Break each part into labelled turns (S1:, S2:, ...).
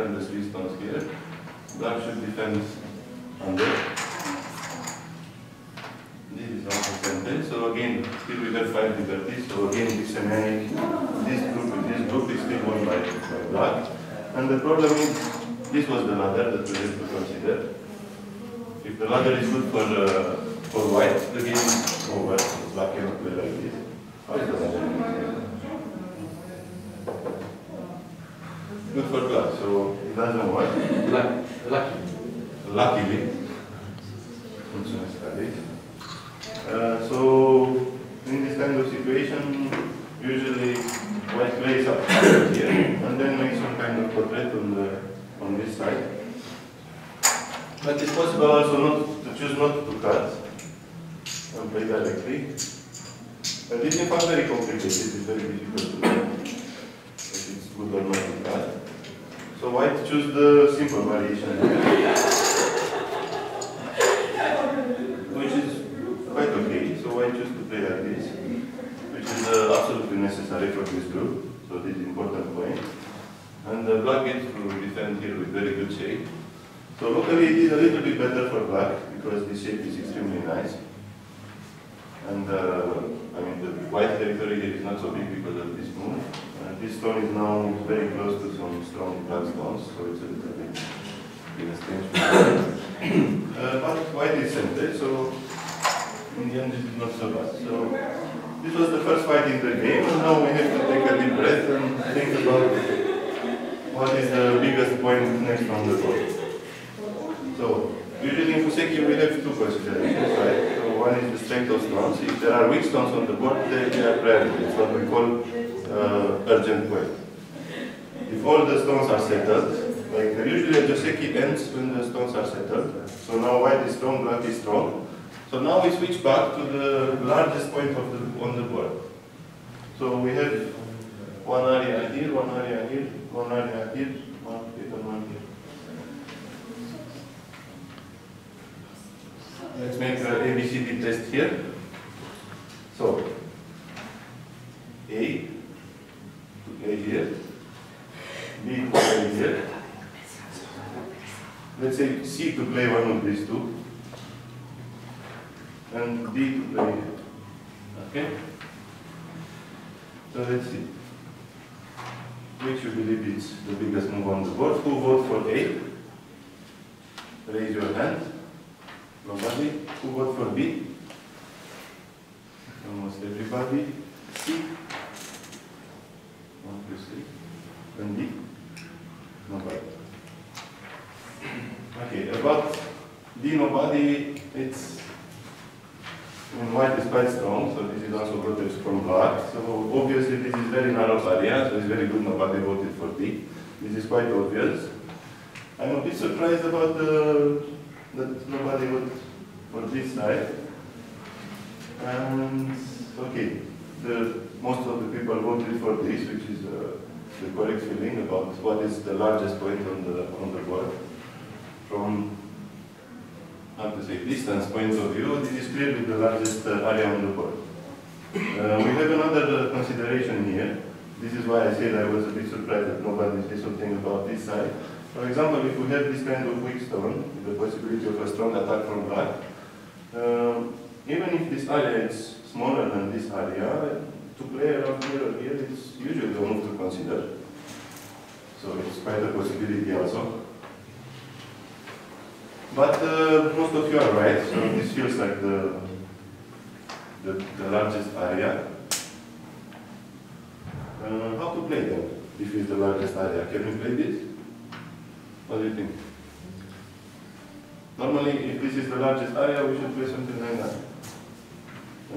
S1: defend the 3 stones here. Black should defend under. This is also center. So again, here we have 5 liberties. So again, this group is still won by black. And the problem is, this was the ladder that we have to consider. If the ladder is good for white, the game is over. Black cannot play like this. How is the ladder? Good for black, so it doesn't work. Luckily. So in this kind of situation, usually white plays up here and then makes some kind of portrait on this side. But it's possible also not to choose not to cut and play directly. But it's in fact very complicated. It's very difficult to know if it's good or not to cut. So white choose the simple variation here, which is quite okay. So white choose to play like this, which is absolutely necessary for this group. So this is important point. And black gets to defend here with very good shape. So locally it is a little bit better for black because this shape is extremely nice. And I mean the white territory here is not so big because of this move. This stone is now very close to some strong black stones, so it's a little bit in a strange position. But white is centered, so in the end this is not so bad. So this was the first fight in the game, and now we have to take a deep breath and think about what is the biggest point next on the board. So usually in Fuseki we have 2 considerations, right? So one is the strength of stones. If there are weak stones on the board, they are priority. It's what we call urgent point. If all the stones are settled, like usually a Joseki ends when the stones are settled. So now white is strong, black is strong. So now we switch back to the largest point on the board. So we have one area here, one area here, one area here, one here, and one here. Let's make the ABCD test here. So A to play here, B to play here. Let's say C to play one of these 2, and D to play here. Okay? So let's see. Which you believe is the biggest move on the board? Who vote for A? Raise your hand. Nobody. Who vote for B? Almost everybody. C. 1, 2, 3. And D? Nobody. Okay, about D nobody, it's in white is quite strong, so this is also voted from black. So obviously this is very narrow area, so it's very good nobody voted for D. This is quite obvious. I'm a bit surprised about that nobody voted for this side. And okay, most of the people voted for this, which is the correct feeling about what is the largest point on the board. From, how to say, distance point of view, this is clearly the largest area on the board. We have another consideration here. This is why I said I was a bit surprised that nobody said something about this side. For example, if we have this kind of weak stone, the possibility of a strong attack from black, even if this area is smaller than this area, to play around here or here, it's usually a move to consider. So it's quite a possibility also. But most of you are right, so this feels like the largest area. How to play then, if it's the largest area? Can we play this? What do you think? Normally, if this is the largest area, we should play something like that.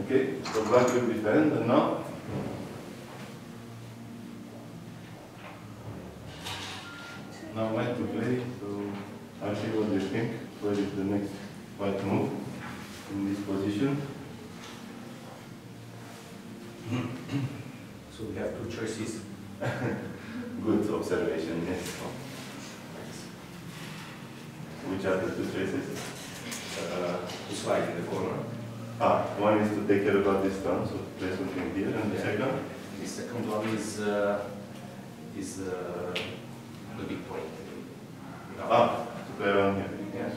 S1: Okay, so black will defend, and now? Now white to play, so I'll see what you think. Where is the next white move in this position?
S2: So we have 2 choices.
S1: Good observation, yes. Which are the 2 choices?
S2: To slide in the corner.
S1: One is to take care about this stone, so play something here, and the second?
S2: The second one is the big point.
S1: Ah, to play around here. Yes.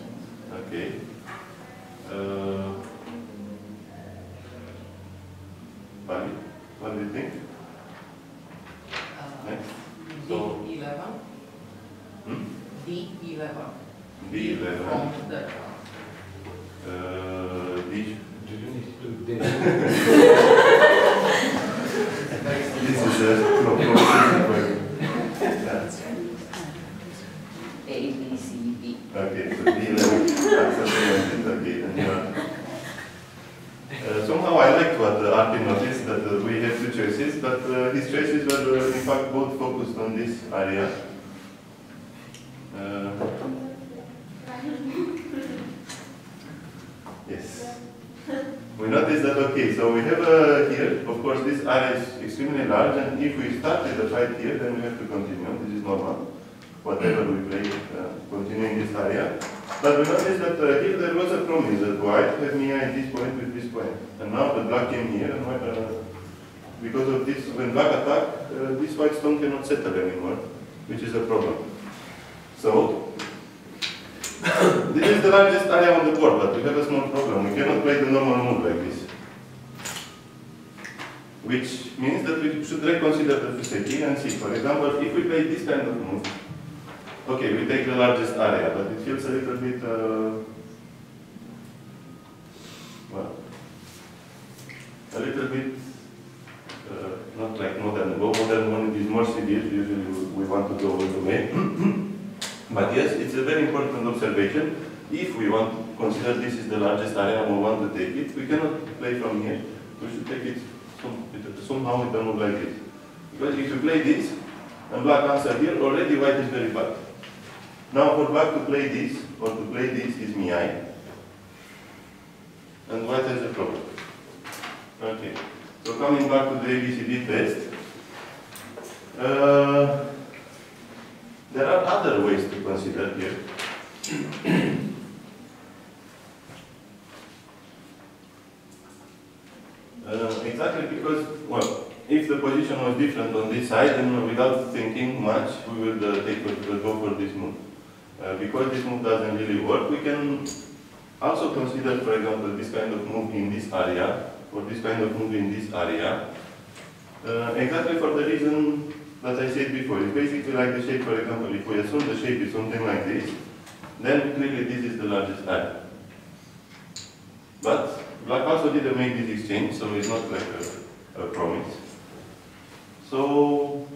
S1: Okay. Bali, what do you think? Next. So,
S3: D11.
S1: hmm?
S3: D11.
S1: D11.
S3: From the
S1: D.
S2: Do you need to do this?
S1: This is a problem.
S3: A, B, C, D.
S1: Okay, so D11. Okay, and somehow I liked what Artin noticed, that we have two choices, but his choices were in fact both focused on this area. Yes. We noticed that, okay, so we have here, of course, this area is extremely large, and if we started the fight here, then we have to continue. This is normal. Whatever we play, continue in this area. But we noticed that here there was a promise that white had me at this point with this point. And now the black came here, and because of this, when black attack, this white stone cannot settle anymore, which is a problem. So, this is the largest area on the board, but we have a small problem. We cannot play the normal move like this. Which means that we should reconsider the fuseki and see, for example, if we play this kind of move, okay, we take the largest area, but it feels a little bit, well, a little bit, not like modern. Modern one is more severe, usually we want to go all the way. But yes, it's a very important observation. If we want to consider this is the largest area and we want to take it, we cannot play from here. We should take it somehow with a move like this. Because if you play this, and black answer here, already white is very bad. Now for black to play this, or to play this is miai. And white has a problem. Okay. So coming back to the ABCD test, there are other ways to consider here. Exactly because, well, if the position was different on this side, then without thinking much, we will go for this move. Because this move doesn't really work, we can also consider, for example, this kind of move in this area, or this kind of move in this area, exactly for the reason that I said before. It's basically like the shape, for example, if we assume the shape is something like this, then clearly this is the largest area. But black also didn't make this exchange, so it's not like a promise. So,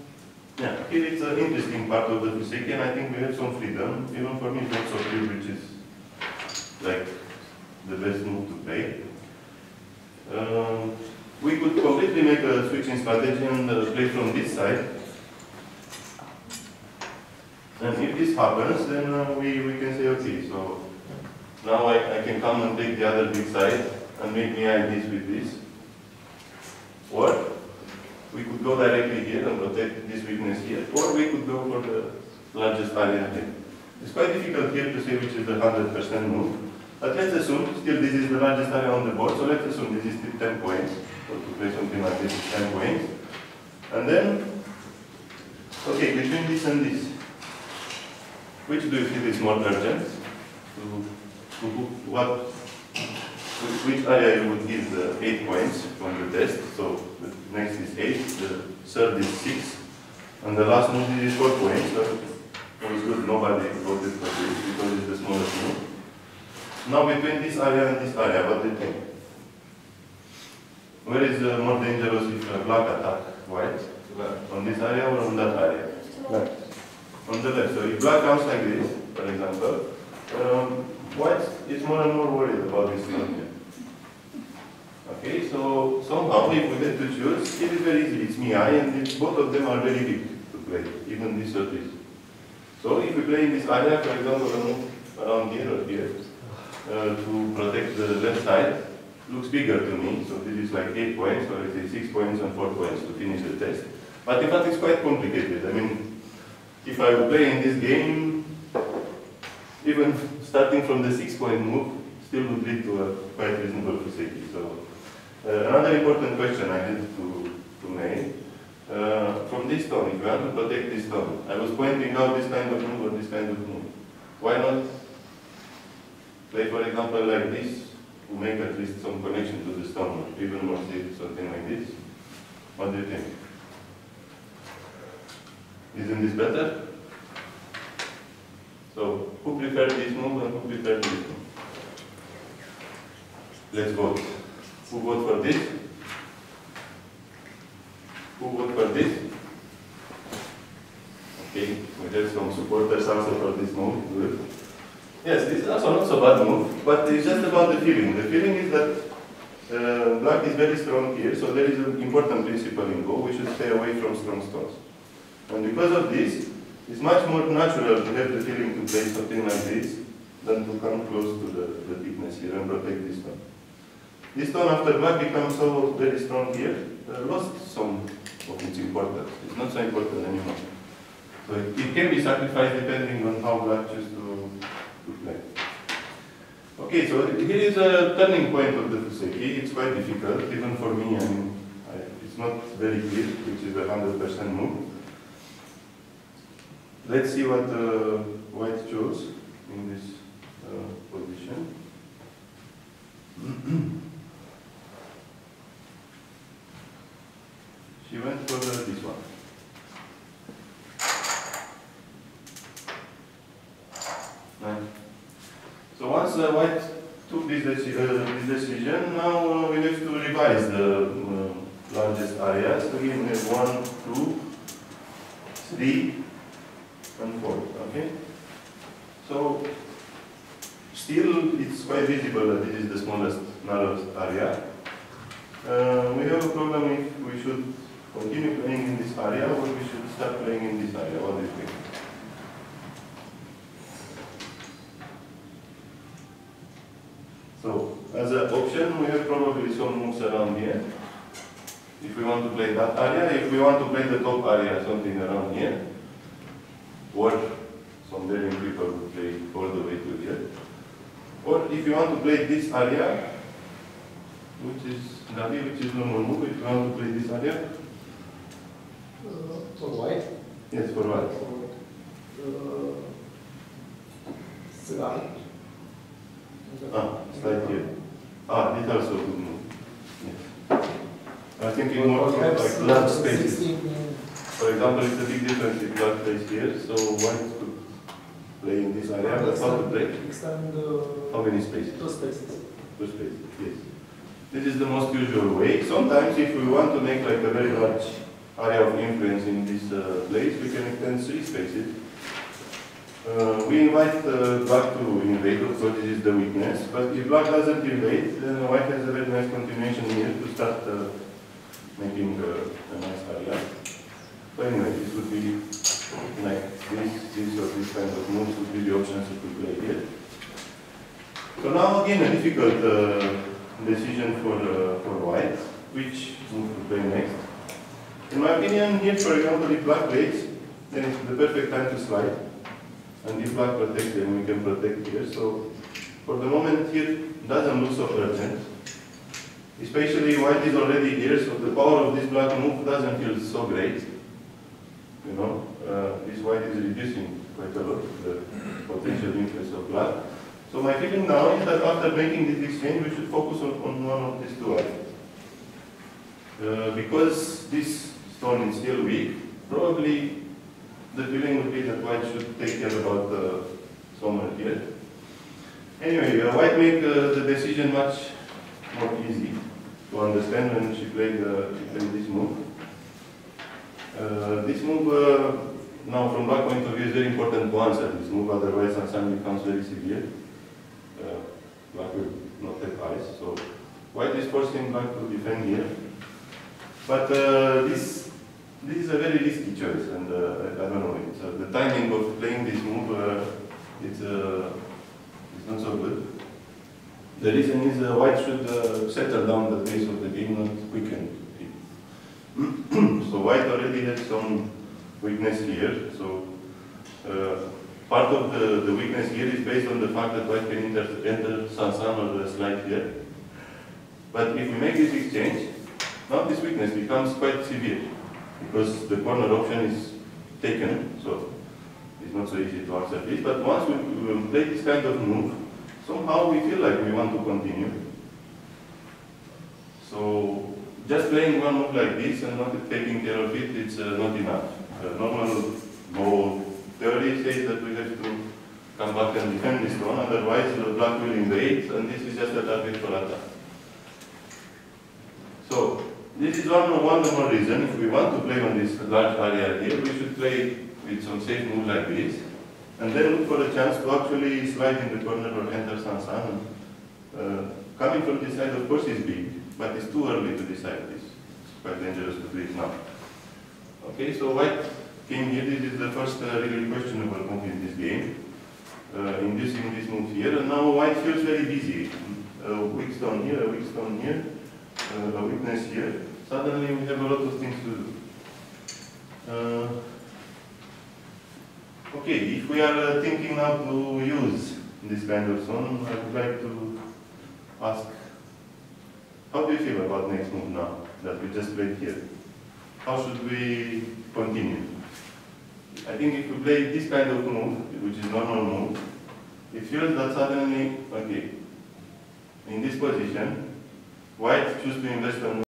S1: yeah, here it's an interesting part of the fuseki, and I think we have some freedom. Even for me, it's not so clear which is like the best move to play. We could completely make a switching strategy and play from this side. And if this happens, then we can say, okay, so now I can come and take the other big side and make me eye this with this. Or we could go directly here and protect this weakness here. Or we could go for the largest area here. It's quite difficult here to say which is the 100% move. But let's assume, still this is the largest area on the board, so let's assume this is still 10 points. So to play something like this is 10 points. And then, okay, between this and this, which do you feel is more urgent? Which area you would give the 8 points from the test? So the next is 8, the third is 6, and the last move is 4 points. So it was good, nobody voted for this because it's the smallest move. Now between this area and this area, what do you think? Where is more dangerous if black attack white? On this area or on that area?
S2: Left.
S1: On the left. So if black comes like this, for example, white is more and more worried about this stone here. Okay, so somehow if we had to choose, it is very easy. It's miai, and both of them are very big to play, even this or this. So if we play in this area, for example, a move around here or here, to protect the left side, looks bigger to me. So this is like 8 points, or let's say 6 points and 4 points to finish the test. But in fact, it's quite complicated. I mean, if I would play in this game, even starting from the 6-point move, still would lead to a quite reasonable fuseki. So another important question I had to make, from this stone, if you want to protect this stone, I was pointing out this kind of move or this kind of move. Why not play, for example, like this, to make at least some connection to the stone, or even more safe, something like this? What do you think? Isn't this better? So, who preferred this move and who preferred this move? Let's vote. Who vote for this? Who vote for this? Okay, we have some supporters also for this move. Good. Yes, this is also not so bad move, but it's just about the feeling. The feeling is that black is very strong here, so there is an important principle in Go. We should stay away from strong stones. And because of this, it's much more natural to have the feeling to play something like this than to come close to the thickness here and protect this stone. This stone, after black becomes so very strong here, lost some of its importance. It's not so important anymore. So it can be sacrificed depending on how black chooses to play. Okay, so here is a turning point of the Fuseki. It's quite difficult, even for me. I mean, it's not very clear, which is a 100% move. Let's see what white chose in this position. She went for this one. Right. So once white took this decision, now we have to revise the largest areas. Again, we have 1, 2, 3, and 4. Okay. So still, it's quite visible that this is the smallest, narrowest area. We have a problem if we should continue playing in this area or we should start playing in this area. What do you think? So, as an option, we have probably some moves around here. If we want to play that area, if we want to play the top area, something around here, or some daring people would play all the way to here. Or if you want to play this area, which is Navi, which is normal move, if you want to play this area.
S4: For white?
S1: Yes, for what?
S4: Slide.
S1: Slide here. This also a good move. Yes. I think it more like large spaces. For example, it's a big difference if black plays here, so white could play in this area, but how to play?
S4: Extend
S1: How many spaces?
S4: 2 spaces.
S1: 2 spaces, yes. This is the most usual way. Sometimes if we want to make like a very large area of influence in this place, we can extend 3 spaces. We invite black to invade, of course this is the weakness, but if black doesn't invade, then white has a very nice continuation here to start making a nice area. So anyway, this would be like this or this kind of moves would be the options you could play here. So now again a difficult decision for white, which move to play next. In my opinion, here for example, if black plays, then it's the perfect time to slide. And if black protects, then we can protect here. So for the moment here, doesn't look so urgent. Especially white is already here, so the power of this black move doesn't feel so great. You know, this white is reducing quite a lot the potential influence of black. So my feeling now is that after making this exchange, we should focus on one of these two items. Because this stone is still weak, probably the feeling would be that white should take care about somewhere here. Anyway, white made the decision much more easy to understand when she played this move. This move, now from black point of view, is very important to answer this move, otherwise Sansan becomes very severe. Black will not have eyes, so white is forcing black to defend here. But this is a very risky choice, and I don't know, it's, the timing of playing this move, it's not so good. The reason is white should settle down the pace of the game, not quicken it. So white already has some weakness here, so part of the weakness here is based on the fact that white can enter Sansan or slide here. But if we make this exchange, now this weakness becomes quite severe, because the corner option is taken, so it's not so easy to answer this, but once we play this kind of move, somehow we feel like we want to continue. So just playing one move like this and not taking care of it, it's not enough. Normal ball theory says that we have to come back and defend this pawn, otherwise the black will invade, and this is just a target for attack. So this is one more reason. If we want to play on this large area here, we should play with some safe move like this, and then look for a chance to actually slide in the corner or enter Sansan. Coming from this side, of course, is big, but it's too early to decide this. It's quite dangerous to do it now. Okay, so white came here. This is the first really questionable move in this game, inducing this move here, and now white feels very busy. A weak stone here, a weak stone here, a weakness here. Suddenly we have a lot of things to do. Okay, if we are thinking now to use this kind of zone, I would like to ask, how do you feel about next move now that we just played here? How should we continue? I think if we play this kind of move, which is normal move, it feels that suddenly, okay, in this position, white chooses to invest on